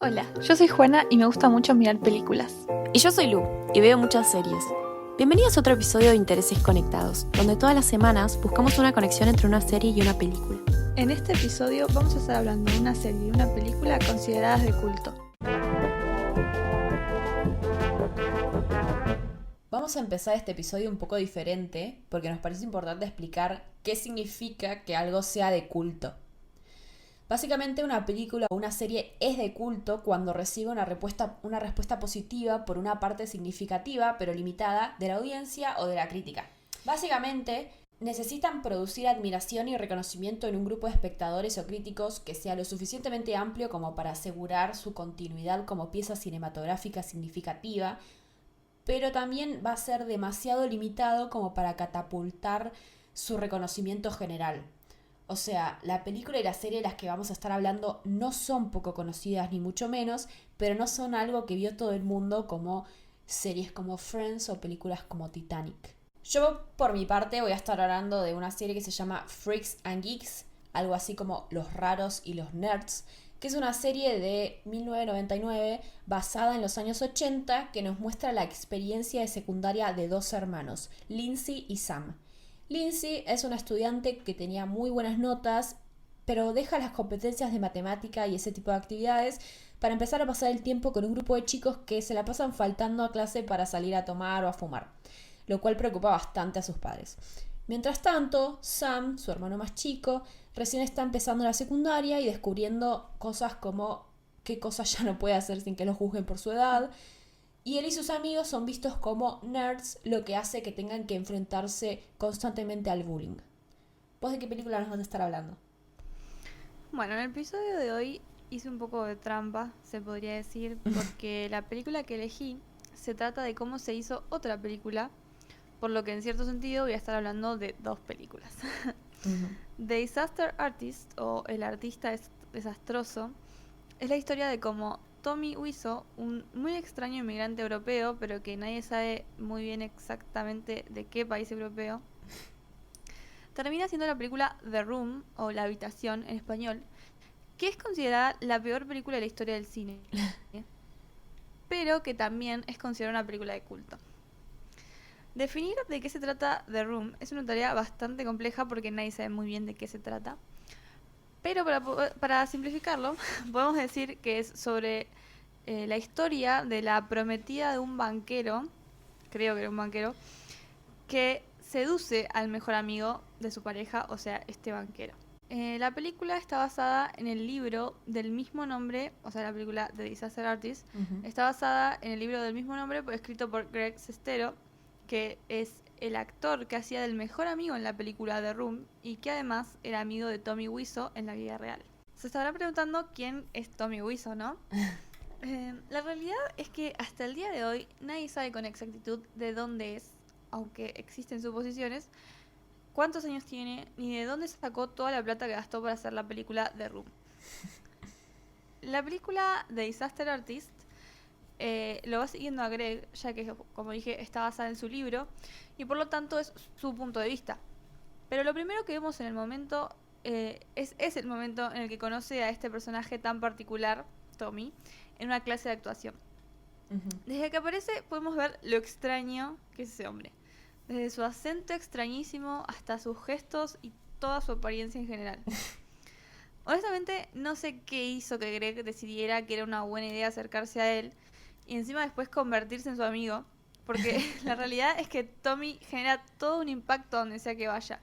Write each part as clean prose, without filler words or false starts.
Hola, yo soy Juana y me gusta mucho mirar películas. Y yo soy Lu, y veo muchas series. Bienvenidos a otro episodio de Intereses Conectados, donde todas las semanas buscamos una conexión entre una serie y una película. En este episodio vamos a estar hablando de una serie y una película consideradas de culto. Vamos a empezar este episodio un poco diferente porque nos parece importante explicar qué significa que algo sea de culto. Básicamente una película o una serie es de culto cuando recibe una respuesta positiva por una parte significativa pero limitada de la audiencia o de la crítica. Básicamente necesitan producir admiración y reconocimiento en un grupo de espectadores o críticos que sea lo suficientemente amplio como para asegurar su continuidad como pieza cinematográfica significativa, pero también va a ser demasiado limitado como para catapultar su reconocimiento general. O sea, la película y la serie de las que vamos a estar hablando no son poco conocidas ni mucho menos, pero no son algo que vio todo el mundo como series como Friends o películas como Titanic. Yo, por mi parte, voy a estar hablando de una serie que se llama Freaks and Geeks, algo así como Los Raros y los Nerds, que es una serie de 1999 basada en los años 80 que nos muestra la experiencia de secundaria de dos hermanos, Lindsay y Sam. Lindsay es una estudiante que tenía muy buenas notas, pero deja las competencias de matemática y ese tipo de actividades para empezar a pasar el tiempo con un grupo de chicos que se la pasan faltando a clase para salir a tomar o a fumar, lo cual preocupa bastante a sus padres. Mientras tanto, Sam, su hermano más chico, recién está empezando la secundaria y descubriendo cosas como qué cosas ya no puede hacer sin que lo juzguen por su edad. Y él y sus amigos son vistos como nerds, lo que hace que tengan que enfrentarse constantemente al bullying. ¿Vos de qué película nos vas a estar hablando? Bueno, en el episodio de hoy hice un poco de trampa, se podría decir, porque la película que elegí se trata de cómo se hizo otra película, por lo que en cierto sentido voy a estar hablando de dos películas. The Disaster Artist, o El artista desastroso, es la historia de cómo Tommy Wiseau, un muy extraño inmigrante europeo, pero que nadie sabe muy bien exactamente de qué país europeo, termina siendo la película The Room, o La habitación en español, que es considerada la peor película de la historia del cine, pero que también es considerada una película de culto. Definir de qué se trata The Room es una tarea bastante compleja porque nadie sabe muy bien de qué se trata. Pero para simplificarlo, podemos decir que es sobre la historia de la prometida de un banquero, creo que era un banquero, que seduce al mejor amigo de su pareja, o sea, este banquero. La película está basada en el libro del mismo nombre, o sea, la película The Disaster Artist, está basada en el libro del mismo nombre, escrito por Greg Sestero, que es el actor que hacía del mejor amigo en la película The Room y que además era amigo de Tommy Wiseau en la vida real. Se estará preguntando quién es Tommy Wiseau, ¿no? La realidad es que hasta el día de hoy nadie sabe con exactitud de dónde es, aunque existen suposiciones, cuántos años tiene, ni de dónde sacó toda la plata que gastó para hacer la película The Room. La película The Disaster Artist lo va siguiendo a Greg, ya que, como dije, está basada en su libro, y por lo tanto es su punto de vista. Pero lo primero que vemos en el momento es el momento en el que conoce a este personaje tan particular, Tommy, en una clase de actuación. Desde que aparece podemos ver lo extraño que es ese hombre. Desde su acento extrañísimo hasta sus gestos y toda su apariencia en general. Honestamente, no sé qué hizo que Greg decidiera que era una buena idea acercarse a él y encima después convertirse en su amigo, porque la realidad es que Tommy genera todo un impacto donde sea que vaya.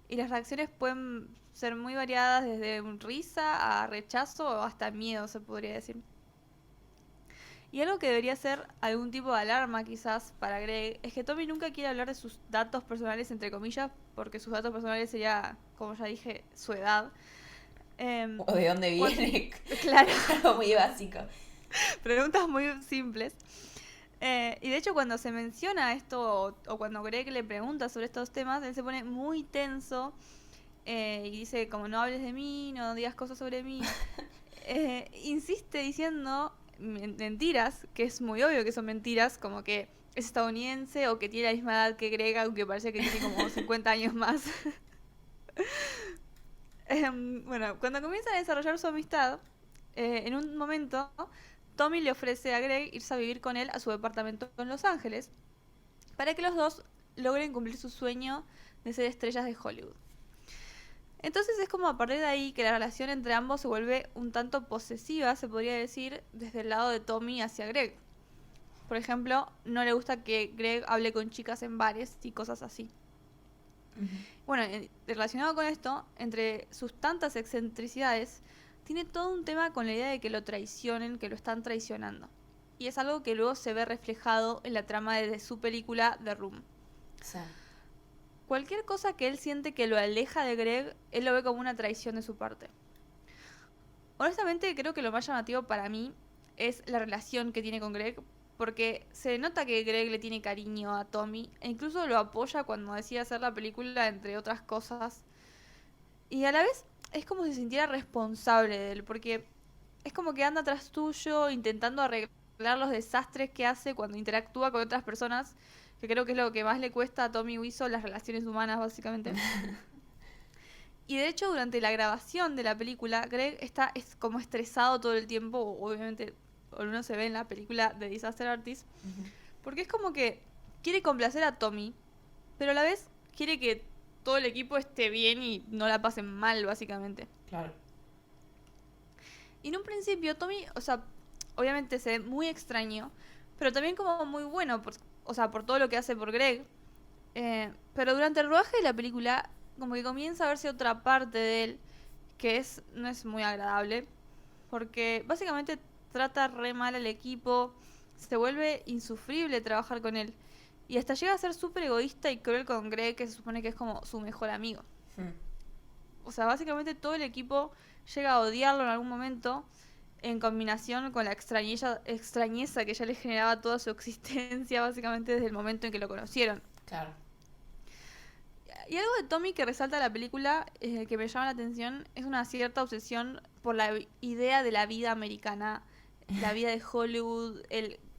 Y las reacciones pueden ser muy variadas, desde risa a rechazo o hasta miedo, se podría decir. Y algo que debería ser algún tipo de alarma quizás para Greg es que Tommy nunca quiere hablar de sus datos personales, entre comillas, porque sus datos personales sería, como ya dije, su edad. ¿O de dónde viene? Claro. Algo muy básico. Preguntas muy simples. Y de hecho cuando se menciona esto o cuando Greg le pregunta sobre estos temas, él se pone muy tenso y dice como no hables de mí, no digas cosas sobre mí. Insiste diciendo mentiras, que es muy obvio que son mentiras, como que es estadounidense o que tiene la misma edad que Greg, aunque parece que tiene como 50 años más. Bueno, cuando comienzan a desarrollar su amistad, en un momento, Tommy le ofrece a Greg irse a vivir con él a su departamento en Los Ángeles para que los dos logren cumplir su sueño de ser estrellas de Hollywood. Entonces es como a partir de ahí que la relación entre ambos se vuelve un tanto posesiva, se podría decir, desde el lado de Tommy hacia Greg. Por ejemplo, no le gusta que Greg hable con chicas en bares y cosas así. Bueno, relacionado con esto, entre sus tantas excentricidades, tiene todo un tema con la idea de que lo traicionen, que lo están traicionando. Y es algo que luego se ve reflejado en la trama de su película The Room. Sí. Cualquier cosa que él siente que lo aleja de Greg, él lo ve como una traición de su parte. Honestamente, creo que lo más llamativo para mí es la relación que tiene con Greg, porque se nota que Greg le tiene cariño a Tommy e incluso lo apoya cuando decide hacer la película, entre otras cosas. Y a la vez es como si se sintiera responsable de él, porque es como que anda tras tuyo intentando arreglar los desastres que hace cuando interactúa con otras personas, que creo que es lo que más le cuesta a Tommy Wiseau, las relaciones humanas básicamente. Y de hecho durante la grabación de la película, Greg es como estresado todo el tiempo, obviamente uno se ve en la película de Disaster Artist, porque es como que quiere complacer a Tommy, pero a la vez quiere que todo el equipo esté bien y no la pasen mal, básicamente. Claro. Y en un principio Tommy, o sea, obviamente se ve muy extraño, pero también como muy bueno, por todo lo que hace por Greg. Pero durante el rodaje de la película, como que comienza a verse otra parte de él, que no es muy agradable, porque básicamente trata re mal al equipo, se vuelve insufrible trabajar con él. Y hasta llega a ser súper egoísta y cruel con Greg, que se supone que es como su mejor amigo. O sea, básicamente todo el equipo llega a odiarlo en algún momento, en combinación con la extrañeza que ya le generaba toda su existencia, básicamente desde el momento en que lo conocieron. Claro. Y algo de Tommy que resalta la película, que me llama la atención, es una cierta obsesión por la idea de la vida americana, la vida de Hollywood,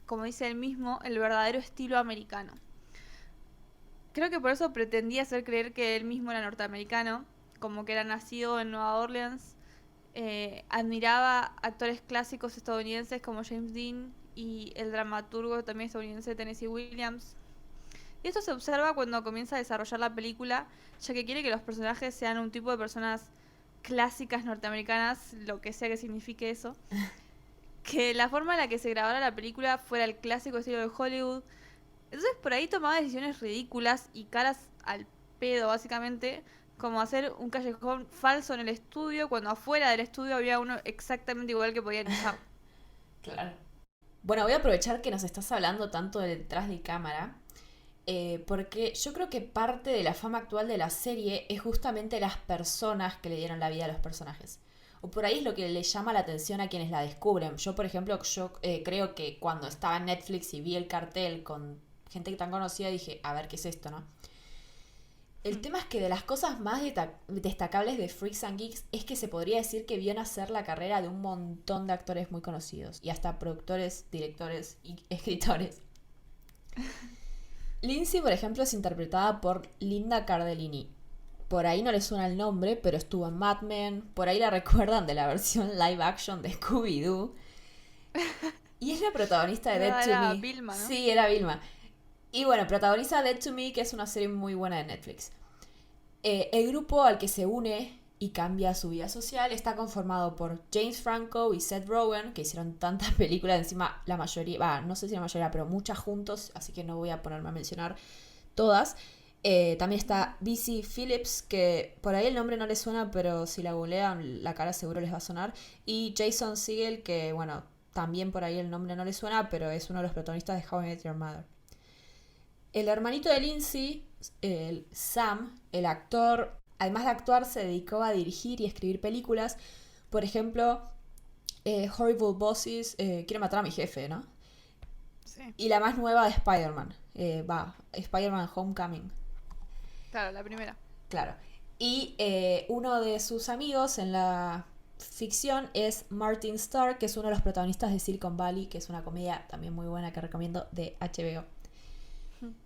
como dice él mismo, el verdadero estilo americano. Creo que por eso pretendía hacer creer que él mismo era norteamericano, como que era nacido en Nueva Orleans, admiraba actores clásicos estadounidenses como James Dean y el dramaturgo también estadounidense Tennessee Williams. Y esto se observa cuando comienza a desarrollar la película, ya que quiere que los personajes sean un tipo de personas clásicas norteamericanas, lo que sea que signifique eso. Que la forma en la que se grabara la película fuera el clásico estilo de Hollywood. Entonces por ahí tomaba decisiones ridículas y caras al pedo, básicamente, como hacer un callejón falso en el estudio, cuando afuera del estudio había uno exactamente igual que podían usar. Claro. Bueno, voy a aprovechar que nos estás hablando tanto de detrás de cámara, porque yo creo que parte de la fama actual de la serie es justamente las personas que le dieron la vida a los personajes. O por ahí es lo que le llama la atención a quienes la descubren. Yo, por ejemplo, creo que cuando estaba en Netflix y vi el cartel con gente tan conocida, dije, a ver, ¿qué es esto, no? El tema es que de las cosas más destacables de Freaks and Geeks es que se podría decir que vio nacer la carrera de un montón de actores muy conocidos, y hasta productores, directores y escritores. Lindsay, por ejemplo, es interpretada por Linda Cardellini. Por ahí no le suena el nombre, pero estuvo en Mad Men. Por ahí la recuerdan de la versión live action de Scooby-Doo. Y es la protagonista de Dead to Era Me. Vilma, ¿no? Sí, era Vilma. Y bueno, protagoniza Dead to Me, que es una serie muy buena de Netflix. El grupo al que se une y cambia su vida social está conformado por James Franco y Seth Rogen, que hicieron tantas películas, encima la mayoría, no sé si la mayoría, pero muchas juntos, así que no voy a ponerme a mencionar todas. También está B.C. Phillips, que por ahí el nombre no les suena, pero si la googlean la cara seguro les va a sonar. Y Jason Segel, que bueno, también por ahí el nombre no les suena, pero es uno de los protagonistas de How I Met Your Mother. El hermanito de Lindsay, Sam, el actor, además de actuar, se dedicó a dirigir y escribir películas. Por ejemplo, Horrible Bosses, Quiero matar a mi jefe, ¿no? Sí. Y la más nueva de Spider-Man, Spider-Man Homecoming. Claro, la primera. Claro. Y uno de sus amigos en la ficción es Martin Starr, que es uno de los protagonistas de Silicon Valley, que es una comedia también muy buena que recomiendo de HBO.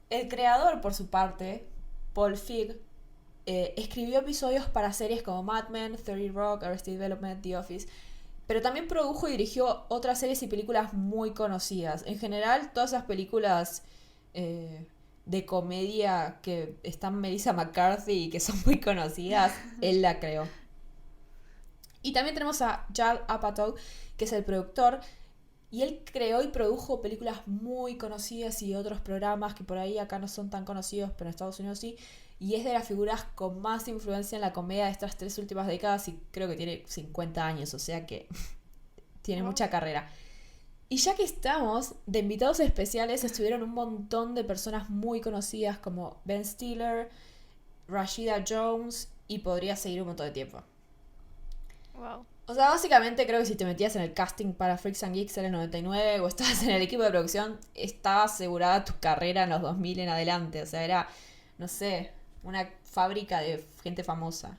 El creador, por su parte, Paul Feig, escribió episodios para series como Mad Men, 30 Rock, Arrested Development, The Office. Pero también produjo y dirigió otras series y películas muy conocidas. En general, todas esas películas de comedia que están Melissa McCarthy y que son muy conocidas, él la creó. Y también tenemos a Judd Apatow, que es el productor, y él creó y produjo películas muy conocidas y otros programas que por ahí acá no son tan conocidos, pero en Estados Unidos sí. Y es de las figuras con más influencia en la comedia de estas 3 últimas décadas y creo que tiene 50 años, o sea que tiene Wow. mucha carrera. Y ya que estamos, de invitados especiales estuvieron un montón de personas muy conocidas como Ben Stiller, Rashida Jones y podría seguir un montón de tiempo. Wow. O sea, básicamente creo que si te metías en el casting para Freaks and Geeks en el 99 o estabas en el equipo de producción, estaba asegurada tu carrera en los 2000 en adelante. O sea, era, no sé, una fábrica de gente famosa.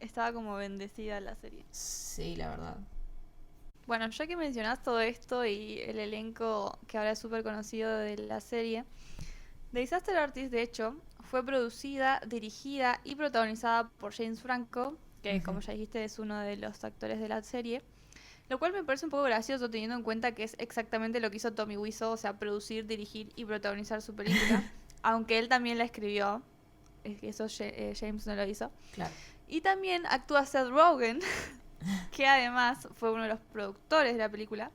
Estaba como bendecida la serie. Sí, la verdad. Bueno, ya que mencionás todo esto y el elenco que ahora es súper conocido de la serie, The Disaster Artist, de hecho, fue producida, dirigida y protagonizada por James Franco, que como ya dijiste es uno de los actores de la serie, lo cual me parece un poco gracioso teniendo en cuenta que es exactamente lo que hizo Tommy Wiseau, o sea, producir, dirigir y protagonizar su película, aunque él también la escribió, es que eso James no lo hizo. Claro. Y también actúa Seth Rogen, que además fue uno de los productores de la película.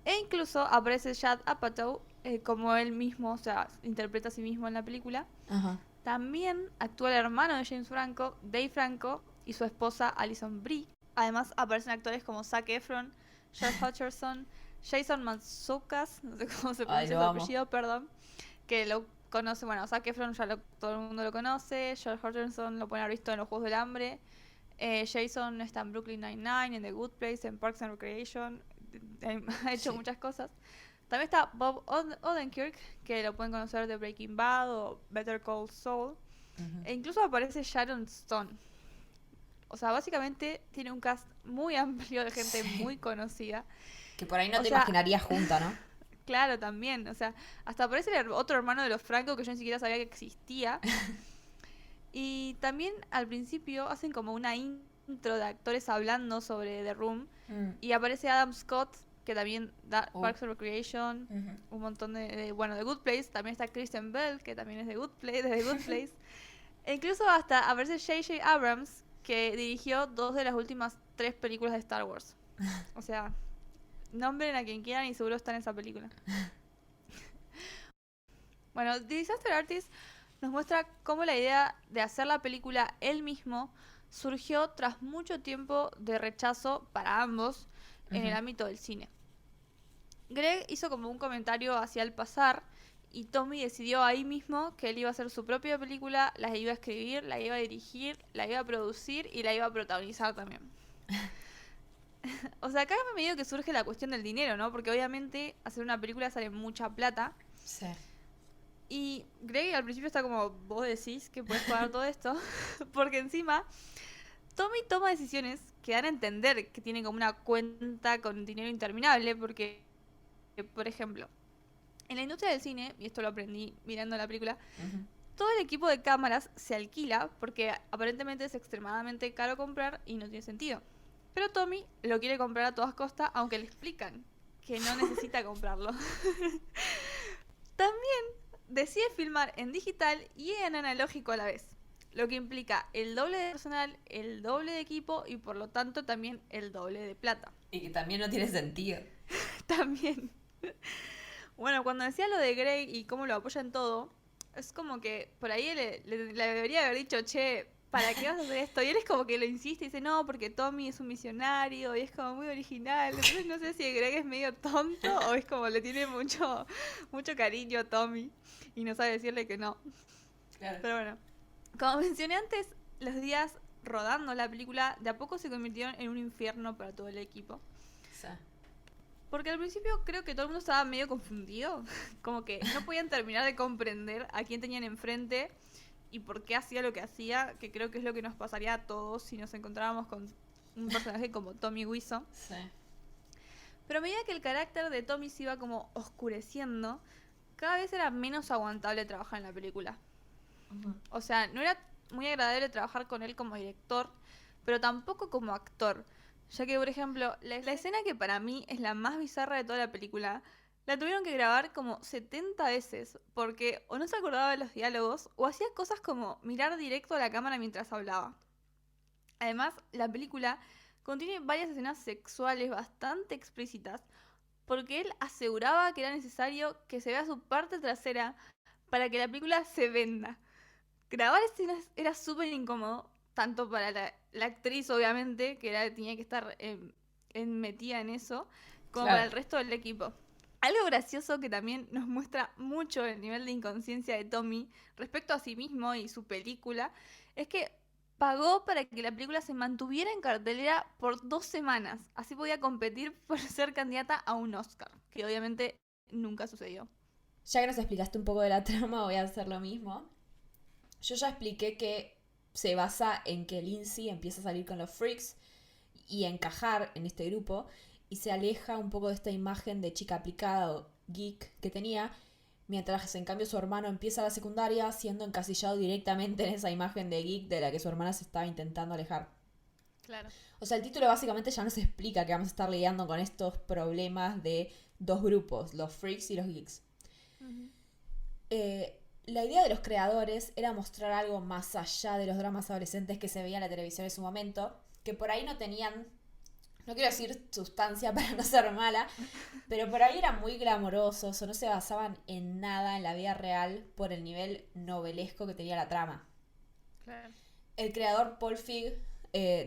E incluso aparece Judd Apatow como él mismo, o sea, interpreta a sí mismo en la película. Ajá. También actúa el hermano de James Franco, Dave Franco, y su esposa Alison Brie. Además aparecen actores como Zac Efron, Josh Hutcherson, Jason Mantzoukas, no sé cómo se pronuncia su apellido, perdón, que lo conoce, bueno, Zac Efron todo el mundo lo conoce, Josh Hutcherson lo pueden haber visto en los Juegos del Hambre, Jason está en Brooklyn Nine-Nine, en The Good Place, en Parks and Recreation, ha hecho muchas cosas. También está Bob Odenkirk, que lo pueden conocer de Breaking Bad o Better Call Saul. E incluso aparece Sharon Stone. O sea, básicamente tiene un cast muy amplio de gente muy conocida. Que por ahí no O te sea, imaginarías junta, ¿no? Claro, también. O sea, hasta aparece el otro hermano de los Franco que yo ni siquiera sabía que existía. Y también al principio hacen como una intro de actores hablando sobre The Room. Y aparece Adam Scott, que también da Parks and Recreation, un montón bueno, The Good Place. También está Kristen Bell, que también es de The Good Place. E incluso hasta aparece J.J. Abrams, que dirigió 2 de las últimas 3 películas de Star Wars. O sea, nombren a quien quieran y seguro está en esa película. Bueno, The Disaster Artist nos muestra cómo la idea de hacer la película él mismo surgió tras mucho tiempo de rechazo para ambos en el ámbito del cine. Greg hizo como un comentario hacia el pasar y Tommy decidió ahí mismo que él iba a hacer su propia película, la iba a escribir, la iba a dirigir, la iba a producir y la iba a protagonizar también. O sea, acá me medio que surge la cuestión del dinero, ¿no? Porque obviamente hacer una película sale mucha plata. Sí. Y Greg al principio está como, vos decís que puedes pagar todo esto. Porque encima, Tommy toma decisiones que dan a entender que tiene como una cuenta con dinero interminable. Porque, por ejemplo, en la industria del cine, y esto lo aprendí mirando la película, todo el equipo de cámaras se alquila porque aparentemente es extremadamente caro comprar y no tiene sentido. Pero Tommy lo quiere comprar a todas costas, aunque le explican que no necesita comprarlo. También decide filmar en digital y en analógico a la vez, lo que implica el doble de personal, el doble de equipo y por lo tanto también el doble de plata. Y que también no tiene sentido. También. Bueno, cuando decía lo de Greg y cómo lo apoya en todo, es como que por ahí le debería haber dicho, che, ¿para qué vas a hacer esto? Y él es como que lo insiste y dice, no, porque Tommy es un visionario y es como muy original. Entonces no sé si Greg es medio tonto o es como le tiene mucho cariño a Tommy y no sabe decirle que no. Claro. Pero bueno, como mencioné antes, los días rodando la película de a poco se convirtieron en un infierno para todo el equipo. Sí. Porque al principio creo que todo el mundo estaba medio confundido, como que no podían terminar de comprender a quién tenían enfrente y por qué hacía lo que hacía, que creo que es lo que nos pasaría a todos si nos encontrábamos con un personaje como Tommy Wiseau. Sí. Pero a medida que el carácter de Tommy se iba como oscureciendo, cada vez era menos aguantable trabajar en la película. O sea, no era muy agradable trabajar con él como director, pero tampoco como actor, Ya que, por ejemplo, la escena que para mí es la más bizarra de toda la película, la tuvieron que grabar como 70 veces, porque o no se acordaba de los diálogos, o hacía cosas como mirar directo a la cámara mientras hablaba. Además, la película contiene varias escenas sexuales bastante explícitas, porque él aseguraba que era necesario que se vea su parte trasera para que la película se venda. Grabar escenas era súper incómodo, tanto para la actriz, obviamente, que tenía que estar metida en eso, como para el Claro. resto del equipo. Algo gracioso que también nos muestra mucho el nivel de inconsciencia de Tommy respecto a sí mismo y su película, es que pagó para que la película se mantuviera en cartelera por 2 semanas. Así podía competir por ser candidata a un Oscar, que obviamente nunca sucedió. Ya que nos explicaste un poco de la trama, voy a hacer lo mismo. Yo ya expliqué que se basa en que Lindsay empieza a salir con los freaks y a encajar en este grupo y se aleja un poco de esta imagen de chica aplicada o geek que tenía, mientras en cambio su hermano empieza la secundaria siendo encasillado directamente en esa imagen de geek de la que su hermana se estaba intentando alejar. Claro. O sea, el título básicamente ya nos explica que vamos a estar lidiando con estos problemas de dos grupos, los freaks y los geeks. La idea de los creadores era mostrar algo más allá de los dramas adolescentes que se veían en la televisión en su momento, que por ahí no tenían, no quiero decir sustancia para no ser mala, pero por ahí eran muy glamorosos o no se basaban en nada en la vida real por el nivel novelesco que tenía la trama. Claro. El creador Paul Feig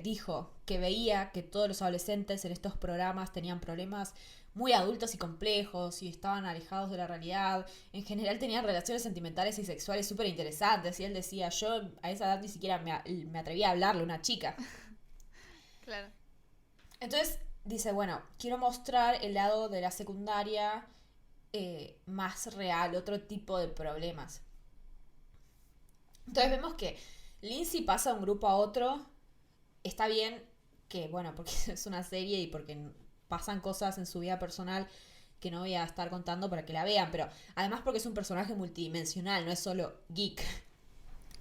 dijo que veía que todos los adolescentes en estos programas tenían problemas muy adultos y complejos y estaban alejados de la realidad. En general tenían relaciones sentimentales y sexuales súper interesantes. Y él decía, yo a esa edad ni siquiera me atrevía a hablarle a una chica. Claro. Entonces dice, bueno, quiero mostrar el lado de la secundaria más real, otro tipo de problemas. Entonces vemos que Lindsay pasa de un grupo a otro. Está bien que, bueno, porque es una serie y porque pasan cosas en su vida personal que no voy a estar contando para que la vean, pero además porque es un personaje multidimensional, no es solo geek.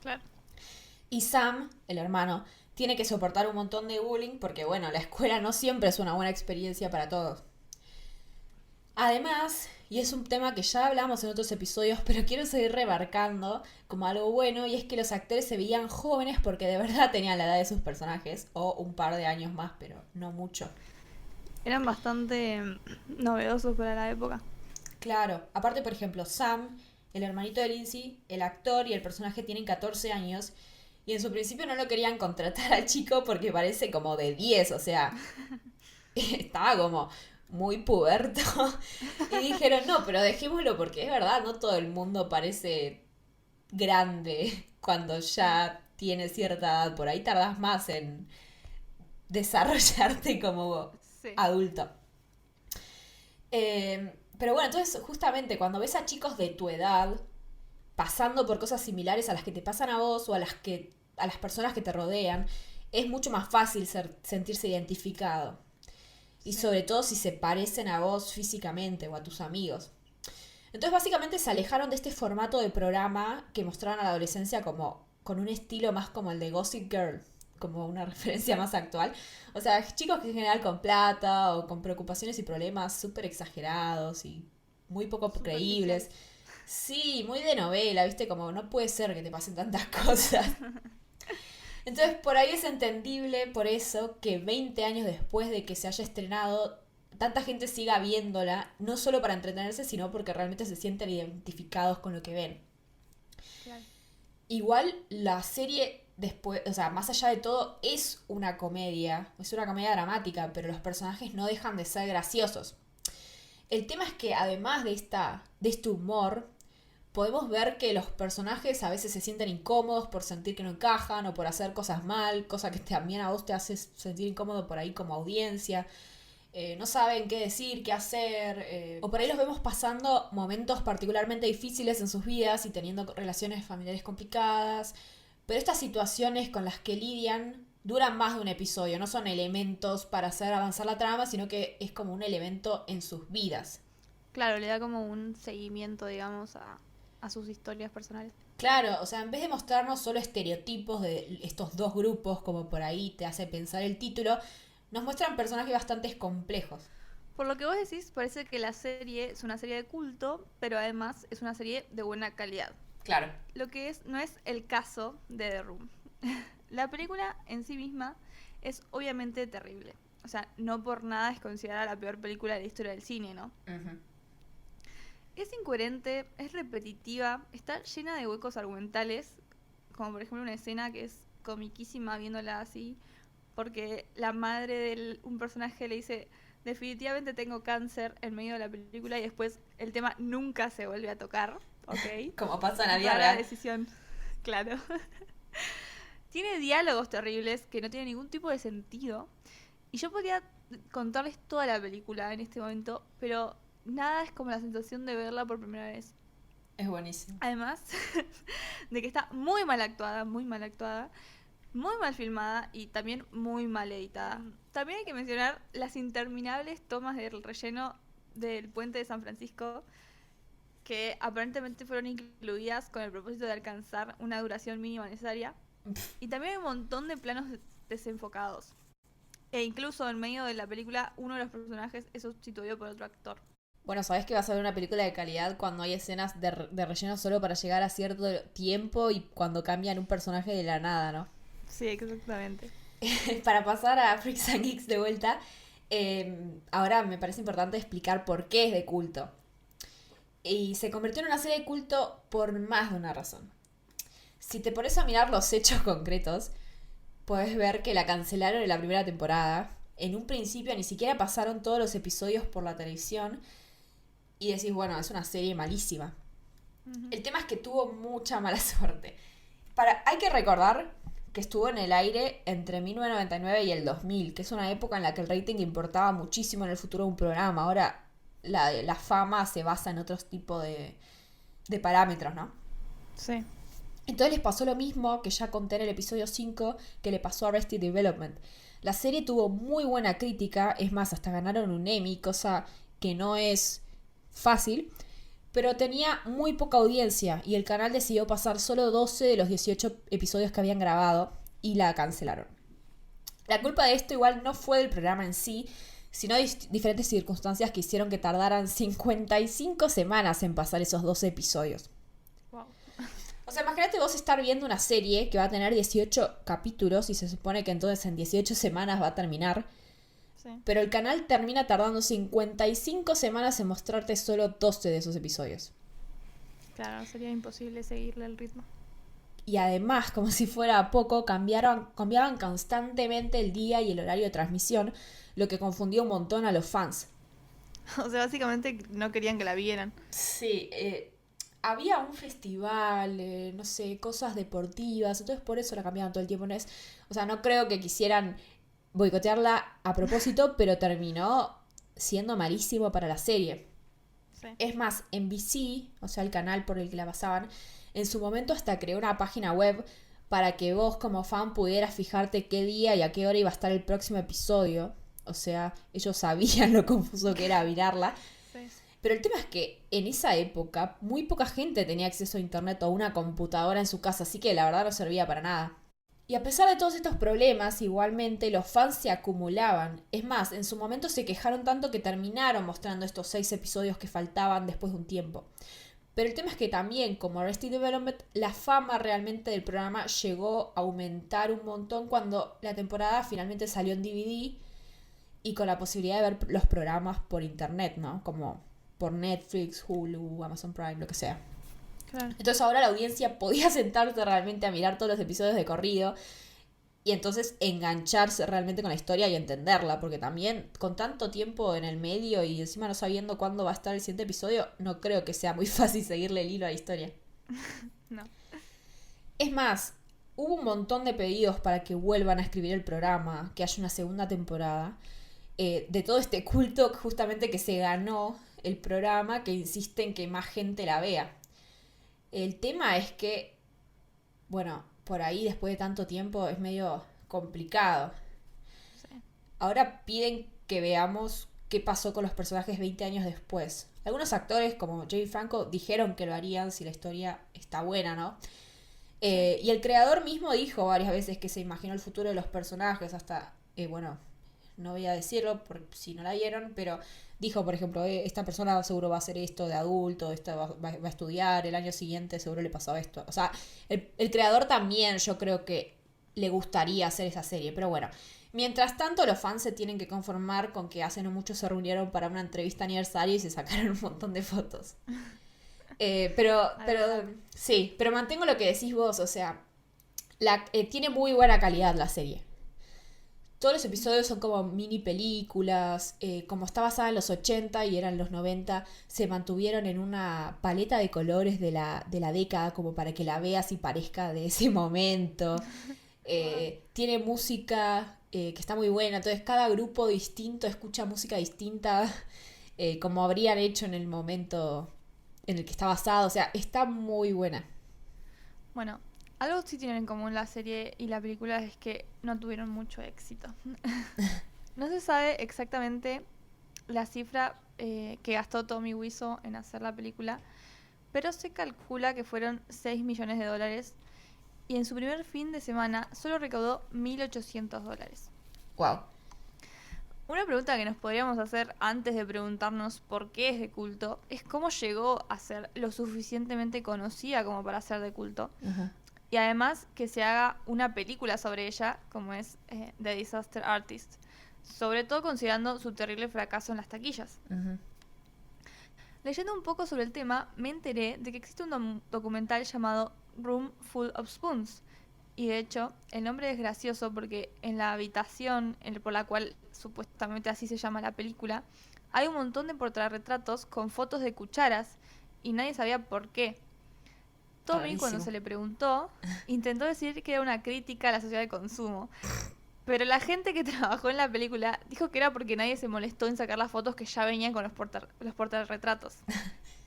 Claro. Y Sam, el hermano, tiene que soportar un montón de bullying porque, bueno, la escuela no siempre es una buena experiencia para todos. Además, y es un tema que ya hablamos en otros episodios, pero quiero seguir remarcando como algo bueno, y es que los actores se veían jóvenes porque de verdad tenían la edad de sus personajes, o un par de años más, pero no mucho. Eran bastante novedosos para la época. Claro, aparte, por ejemplo, Sam, el hermanito de Lindsay, el actor y el personaje tienen 14 años, y en su principio no lo querían contratar al chico porque parece como de 10, o sea, estaba como muy puberto. Y dijeron, no, pero dejémoslo porque es verdad, no todo el mundo parece grande cuando ya tiene cierta edad. Por ahí tardás más en desarrollarte como Sí. adulto. Pero bueno, entonces justamente cuando ves a chicos de tu edad pasando por cosas similares a las que te pasan a vos o a las personas que te rodean, es mucho más fácil sentirse identificado. Y sobre todo si se parecen a vos físicamente o a tus amigos. Entonces básicamente se alejaron de este formato de programa que mostraban a la adolescencia como con un estilo más como el de Gossip Girl, como una referencia más actual. O sea, chicos que en general con plata o con preocupaciones y problemas súper exagerados y muy poco creíbles. Sí, muy de novela, ¿viste? Como no puede ser que te pasen tantas cosas. Entonces, por ahí es entendible por eso que 20 años después de que se haya estrenado, tanta gente siga viéndola, no solo para entretenerse, sino porque realmente se sienten identificados con lo que ven. Claro. Igual la serie después, o sea, más allá de todo, es una comedia dramática, pero los personajes no dejan de ser graciosos. El tema es que además de este humor, podemos ver que los personajes a veces se sienten incómodos por sentir que no encajan o por hacer cosas mal, cosa que también a vos te hace sentir incómodo por ahí como audiencia. No saben qué decir, qué hacer, o por ahí los vemos pasando momentos particularmente difíciles en sus vidas y teniendo relaciones familiares complicadas, pero estas situaciones con las que lidian duran más de un episodio, no son elementos para hacer avanzar la trama, sino que es como un elemento en sus vidas. Claro, le da como un seguimiento, digamos, a sus historias personales. Claro, o sea, en vez de mostrarnos solo estereotipos de estos dos grupos, como por ahí te hace pensar el título, Nos muestran personajes bastante complejos. Por lo que vos decís, parece que la serie es una serie de culto, pero además es una serie de buena calidad. Claro. Lo que no es el caso de The Room. La película en sí misma es obviamente terrible. O sea, no por nada es considerada la peor película de la historia del cine, ¿no? Uh-huh. Es incoherente, es repetitiva, está llena de huecos argumentales, como por ejemplo una escena que es comiquísima viéndola así, porque la madre de un personaje le dice, definitivamente tengo cáncer en medio de la película, y después el tema nunca se vuelve a tocar, ¿ok? Como pasa en la vida Rara real. decisión, claro. Tiene diálogos terribles que no tienen ningún tipo de sentido, y yo podría contarles toda la película en este momento, pero nada es como la sensación de verla por primera vez. Es buenísimo. Además de que está muy mal actuada, muy mal filmada y también muy mal editada. También hay que mencionar las interminables tomas del relleno del puente de San Francisco, que aparentemente fueron incluidas con el propósito de alcanzar una duración mínima necesaria. Y también hay un montón de planos desenfocados. E incluso en medio de la película, uno de los personajes es sustituido por otro actor. Bueno, sabés que vas a ver una película de calidad cuando hay escenas de relleno solo para llegar a cierto tiempo y cuando cambian un personaje de la nada, ¿no? Sí, exactamente. Para pasar a Freaks and Geeks de vuelta, ahora me parece importante explicar por qué es de culto. Y se convirtió en una serie de culto por más de una razón. Si te pones a mirar los hechos concretos, puedes ver que la cancelaron en la primera temporada. En un principio ni siquiera pasaron todos los episodios por la televisión. Y decís, bueno, es una serie malísima. Uh-huh. El tema es que tuvo mucha mala suerte. Hay que recordar que estuvo en el aire entre 1999 y el 2000, que es una época en la que el rating importaba muchísimo en el futuro de un programa. Ahora la fama se basa en otros tipos de parámetros, ¿no? Sí. Entonces les pasó lo mismo que ya conté en el episodio 5 que le pasó a Arrested Development. La serie tuvo muy buena crítica, es más, hasta ganaron un Emmy, cosa que no es fácil, pero tenía muy poca audiencia y el canal decidió pasar solo 12 de los 18 episodios que habían grabado y la cancelaron. La culpa de esto igual no fue del programa en sí, sino diferentes circunstancias que hicieron que tardaran 55 semanas en pasar esos 12 episodios. Wow. O sea, imagínate vos estar viendo una serie que va a tener 18 capítulos y se supone que entonces en 18 semanas va a terminar. Sí. Pero el canal termina tardando 55 semanas en mostrarte solo 12 de esos episodios. Claro, sería imposible seguirle el ritmo. Y además, como si fuera poco, cambiaban constantemente el día y el horario de transmisión, lo que confundió un montón a los fans. O sea, básicamente no querían que la vieran. Sí, había un festival, no sé, cosas deportivas, entonces por eso la cambiaban todo el tiempo. No creo que quisieran boicotearla a propósito, pero terminó siendo malísimo para la serie. Sí. Es más, NBC, o sea, el canal por el que la pasaban, en su momento hasta creó una página web para que vos como fan pudieras fijarte qué día y a qué hora iba a estar el próximo episodio. O sea, ellos sabían lo confuso que era mirarla. Sí. Pero el tema es que en esa época muy poca gente tenía acceso a internet o una computadora en su casa, así que la verdad no servía para nada. Y a pesar de todos estos problemas, igualmente los fans se acumulaban. Es más, en su momento se quejaron tanto que terminaron mostrando estos 6 episodios que faltaban después de un tiempo. Pero el tema es que también, como Arrested Development, la fama realmente del programa llegó a aumentar un montón cuando la temporada finalmente salió en DVD y con la posibilidad de ver los programas por internet, ¿no? Como por Netflix, Hulu, Amazon Prime, lo que sea. Claro. Entonces ahora la audiencia podía sentarse realmente a mirar todos los episodios de corrido y entonces engancharse realmente con la historia y entenderla, porque también con tanto tiempo en el medio y encima no sabiendo cuándo va a estar el siguiente episodio, no creo que sea muy fácil seguirle el hilo a la historia. No. Es más, hubo un montón de pedidos para que vuelvan a escribir el programa, que haya una segunda temporada, de todo este culto justamente que se ganó el programa, que insiste en que más gente la vea. El tema es que, bueno, por ahí después de tanto tiempo es medio complicado. Sí. Ahora piden que veamos qué pasó con los personajes 20 años después. Algunos actores, como Jay Franco, dijeron que lo harían si la historia está buena, ¿no? Y el creador mismo dijo varias veces que se imaginó el futuro de los personajes, hasta, no voy a decirlo por si no la vieron, pero dijo, por ejemplo, esta persona seguro va a hacer esto de adulto, esta va a estudiar, el año siguiente seguro le pasaba esto. O sea, el creador también yo creo que le gustaría hacer esa serie, pero bueno. Mientras tanto, los fans se tienen que conformar con que hace no mucho se reunieron para una entrevista aniversario y se sacaron un montón de fotos. Pero sí, pero mantengo lo que decís vos, o sea, tiene muy buena calidad la serie. Todos los episodios son como mini películas, como está basada en los 80 y eran los 90, se mantuvieron en una paleta de colores de la década como para que la veas y parezca de ese momento. Tiene música que está muy buena, entonces cada grupo distinto escucha música distinta, como habrían hecho en el momento en el que está basado, o sea, está muy buena. Bueno, algo sí tienen en común la serie y la película es que no tuvieron mucho éxito. No se sabe exactamente la cifra que gastó Tommy Wiseau en hacer la película, pero se calcula que fueron $6 millones y en su primer fin de semana solo recaudó $1.800. Wow. Una pregunta que nos podríamos hacer antes de preguntarnos por qué es de culto es cómo llegó a ser lo suficientemente conocida como para ser de culto. Uh-huh. Y además que se haga una película sobre ella, como es The Disaster Artist. Sobre todo considerando su terrible fracaso en las taquillas. Uh-huh. Leyendo un poco sobre el tema, me enteré de que existe un documental llamado Room Full of Spoons. Y de hecho, el nombre es gracioso porque en la habitación por la cual supuestamente así se llama la película, hay un montón de portarretratos con fotos de cucharas y nadie sabía por qué. Tommy, Rarísimo. cuando se le preguntó, intentó decir que era una crítica a la sociedad de consumo. Pero la gente que trabajó en la película dijo que era porque nadie se molestó en sacar las fotos que ya venían con los portarretratos.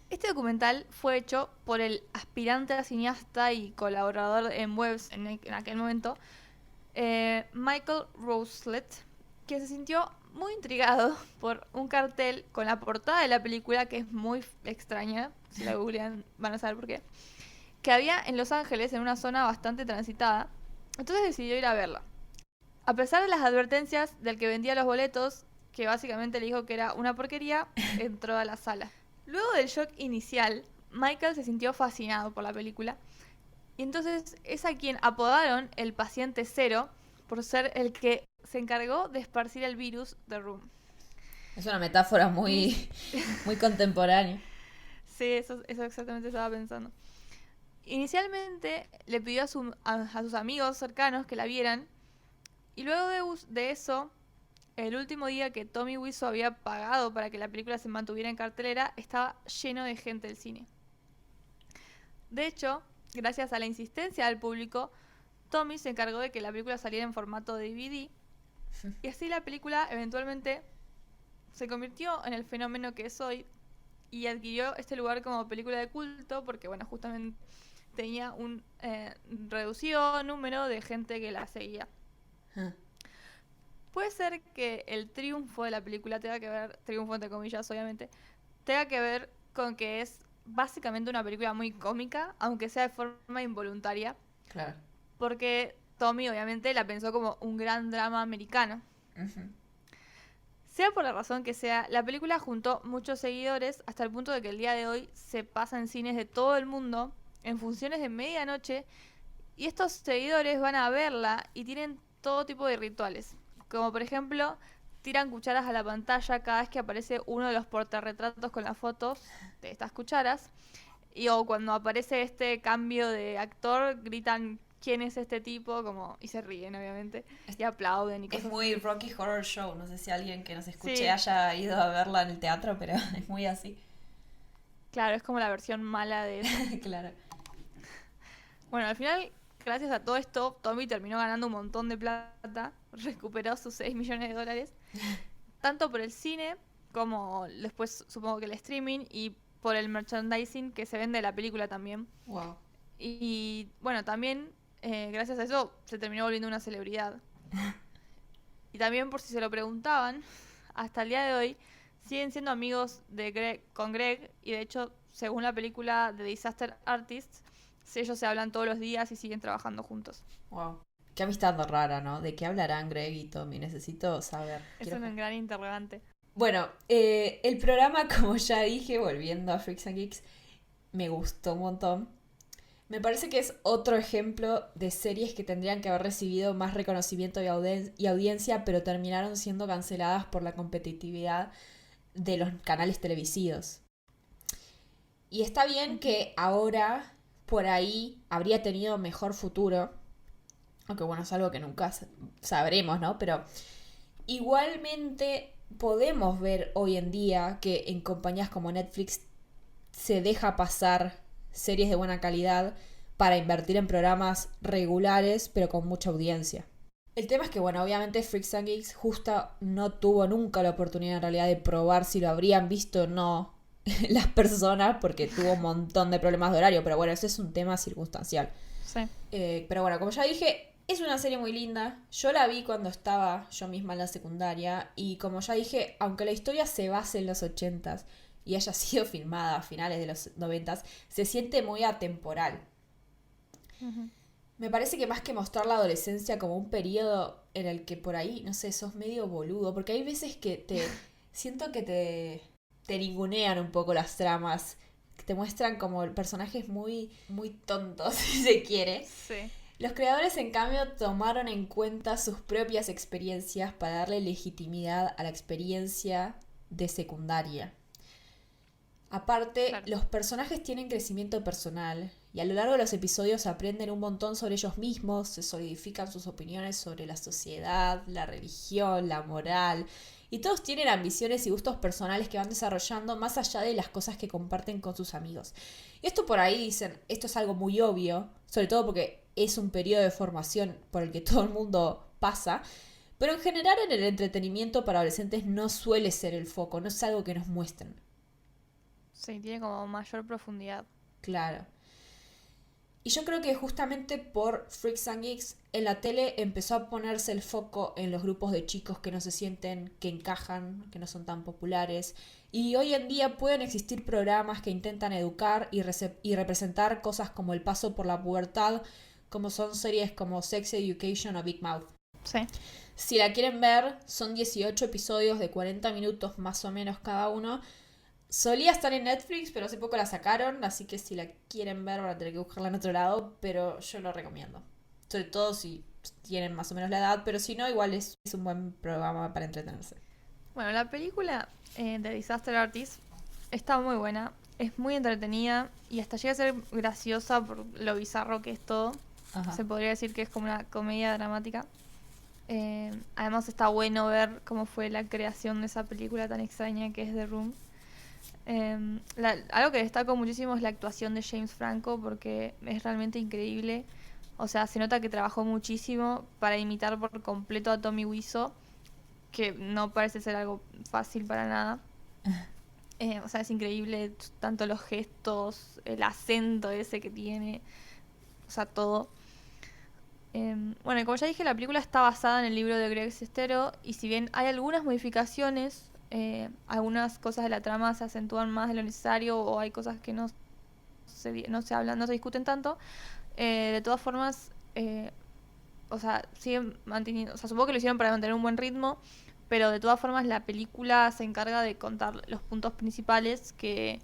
Este documental fue hecho por el aspirante a cineasta y colaborador en webs en aquel momento, Michael Roselet, que se sintió muy intrigado por un cartel con la portada de la película, que es muy extraña, si la googlean van a saber por qué, que había en Los Ángeles, en una zona bastante transitada. Entonces decidió ir a verla. A pesar de las advertencias del que vendía los boletos, que básicamente le dijo que era una porquería, entró a la sala. Luego del shock inicial, Michael se sintió fascinado por la película y entonces es a quien apodaron el paciente cero por ser el que se encargó de esparcir el virus de Room. Es una metáfora muy, muy contemporánea. Sí, eso exactamente estaba pensando. Inicialmente le pidió a sus amigos cercanos que la vieran y luego de eso, el último día que Tommy Wiseau había pagado para que la película se mantuviera en cartelera, estaba lleno de gente el cine. De hecho, gracias a la insistencia del público, Tommy se encargó de que la película saliera en formato DVD y así la película eventualmente se convirtió en el fenómeno que es hoy y adquirió este lugar como película de culto porque, bueno, justamente tenía un reducido número de gente que la seguía. Puede ser que el triunfo de la película tenga que ver, triunfo entre comillas obviamente, tenga que ver con que es básicamente una película muy cómica, aunque sea de forma involuntaria. Claro. Porque Tommy obviamente la pensó como un gran drama americano. Uh-huh. Sea por la razón que sea, la película juntó muchos seguidores hasta el punto de que el día de hoy se pasa en cines de todo el mundo, en funciones de medianoche, y estos seguidores van a verla y tienen todo tipo de rituales. Como por ejemplo, tiran cucharas a la pantalla cada vez que aparece uno de los portarretratos con las fotos de estas cucharas. O cuando aparece este cambio de actor, gritan quién es este tipo, como y se ríen obviamente, y aplauden y cosas. Es muy Rocky Horror Show, no sé si alguien que nos escuche Sí. haya ido a verla en el teatro, pero es muy así. Claro, es como la versión mala de eso. Claro. Bueno, al final, gracias a todo esto, Tommy terminó ganando un montón de plata, recuperó sus $6 millones, tanto por el cine como después supongo que el streaming y por el merchandising que se vende de la película también. Wow. Y bueno, también gracias a eso se terminó volviendo una celebridad. Y también por si se lo preguntaban, hasta el día de hoy siguen siendo amigos con Greg y de hecho, según la película The Disaster Artist, ellos se hablan todos los días y siguen trabajando juntos. Wow. Qué amistad rara, ¿no? ¿De qué hablarán Greg y Tommy? Necesito saber. Es un gran interrogante. Bueno, el programa, como ya dije, volviendo a Freaks and Geeks, me gustó un montón. Me parece que es otro ejemplo de series que tendrían que haber recibido más reconocimiento y audiencia, pero terminaron siendo canceladas por la competitividad de los canales televisivos. Y está bien que ahora por ahí habría tenido mejor futuro, aunque bueno, es algo que nunca sabremos, ¿no? Pero igualmente podemos ver hoy en día que en compañías como Netflix se deja pasar series de buena calidad para invertir en programas regulares pero con mucha audiencia. El tema es que, bueno, obviamente Freaks and Geeks justo no tuvo nunca la oportunidad en realidad de probar si lo habrían visto o no las personas, porque tuvo un montón de problemas de horario, pero bueno, ese es un tema circunstancial. Sí. Pero bueno, como ya dije, es una serie muy linda. Yo la vi cuando estaba yo misma en la secundaria y como ya dije, aunque la historia se base en los 80s y haya sido filmada a finales de los 90s, se siente muy atemporal. Uh-huh. Me parece que más que mostrar la adolescencia como un periodo en el que por ahí, no sé, sos medio boludo, porque hay veces que siento que te ningunean un poco las tramas, que te muestran como personajes muy, muy tontos, si se quiere. Sí. Los creadores, en cambio, tomaron en cuenta sus propias experiencias para darle legitimidad a la experiencia de secundaria. Aparte, Claro. los personajes tienen crecimiento personal y a lo largo de los episodios aprenden un montón sobre ellos mismos, se solidifican sus opiniones sobre la sociedad, la religión, la moral, y todos tienen ambiciones y gustos personales que van desarrollando más allá de las cosas que comparten con sus amigos. Y esto por ahí dicen, esto es algo muy obvio, sobre todo porque es un periodo de formación por el que todo el mundo pasa, pero en general en el entretenimiento para adolescentes no suele ser el foco, no es algo que nos muestren. Sí, tiene como mayor profundidad. Claro. Y yo creo que justamente por Freaks and Geeks en la tele empezó a ponerse el foco en los grupos de chicos que no se sienten que encajan, que no son tan populares. Y hoy en día pueden existir programas que intentan educar y representar cosas como el paso por la pubertad, como son series como Sex Education o Big Mouth. Sí. Si la quieren ver, son 18 episodios de 40 minutos más o menos cada uno. Solía estar en Netflix, pero hace poco la sacaron, así que si la quieren ver van a tener que buscarla en otro lado, pero yo lo recomiendo. Sobre todo si tienen más o menos la edad, pero si no, igual es un buen programa para entretenerse. Bueno, la película de Disaster Artist está muy buena, es muy entretenida y hasta llega a ser graciosa por lo bizarro que es todo. Ajá. Se podría decir que es como una comedia dramática. Además está bueno ver cómo fue la creación de esa película tan extraña que es The Room. Algo que destaco muchísimo es la actuación de James Franco porque es realmente increíble. O sea, se nota que trabajó muchísimo para imitar por completo a Tommy Wiseau, que no parece ser algo fácil para nada. O sea, es increíble tanto los gestos, el acento ese que tiene, o sea, todo. Bueno, y como ya dije, la película está basada en el libro de Greg Sestero y si bien hay algunas modificaciones, algunas cosas de la trama se acentúan más de lo necesario o hay cosas que no se hablan, no se discuten tanto, de todas formas, o sea, siguen manteniendo, o sea, supongo que lo hicieron para mantener un buen ritmo, pero de todas formas la película se encarga de contar los puntos principales que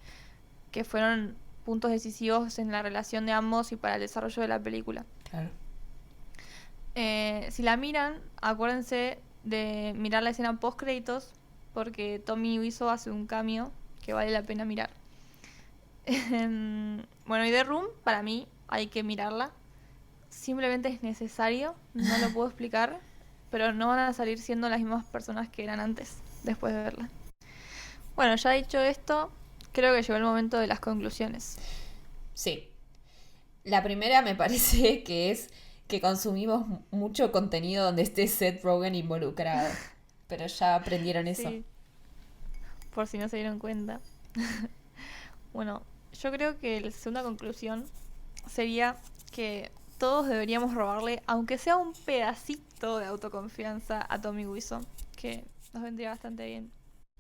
fueron puntos decisivos en la relación de ambos y para el desarrollo de la película. Claro. Si la miran, acuérdense de mirar la escena post créditos porque Tommy Wiseau hace un cameo que vale la pena mirar. Bueno, y The Room, para mí, hay que mirarla. Simplemente es necesario, no lo puedo explicar, pero no van a salir siendo las mismas personas que eran antes, después de verla. Bueno, ya dicho esto, creo que llegó el momento de las conclusiones. Sí. La primera me parece que es que consumimos mucho contenido donde esté Seth Rogen involucrado. Pero ya aprendieron eso. Sí. Por si no se dieron cuenta. Bueno, yo creo que la segunda conclusión sería que todos deberíamos robarle, aunque sea un pedacito de autoconfianza a Tommy Wiseau, que nos vendría bastante bien.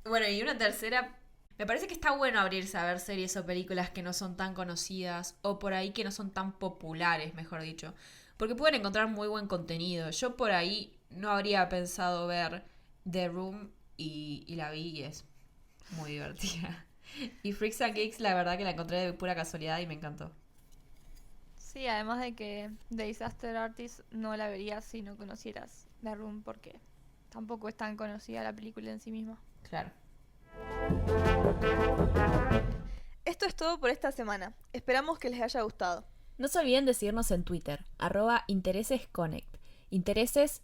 Bueno, y una tercera, me parece que está bueno abrirse a ver series o películas que no son tan conocidas o por ahí que no son tan populares, mejor dicho. porque pueden encontrar muy buen contenido. Yo por ahí no habría pensado ver The Room y la vi y es muy divertida. Y Freaks and Geeks, la verdad que la encontré de pura casualidad y me encantó. Sí, además de que The Disaster Artist no la verías si no conocieras The Room, porque tampoco es tan conocida la película en sí misma. Claro. Esto es todo por esta semana. Esperamos que les haya gustado. No se olviden de seguirnos en Twitter, @interesesconnect. Intereses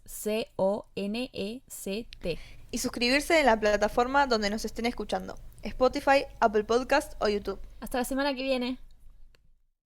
CONECT. Y suscribirse en la plataforma donde nos estén escuchando. Spotify, Apple Podcast o YouTube. Hasta la semana que viene.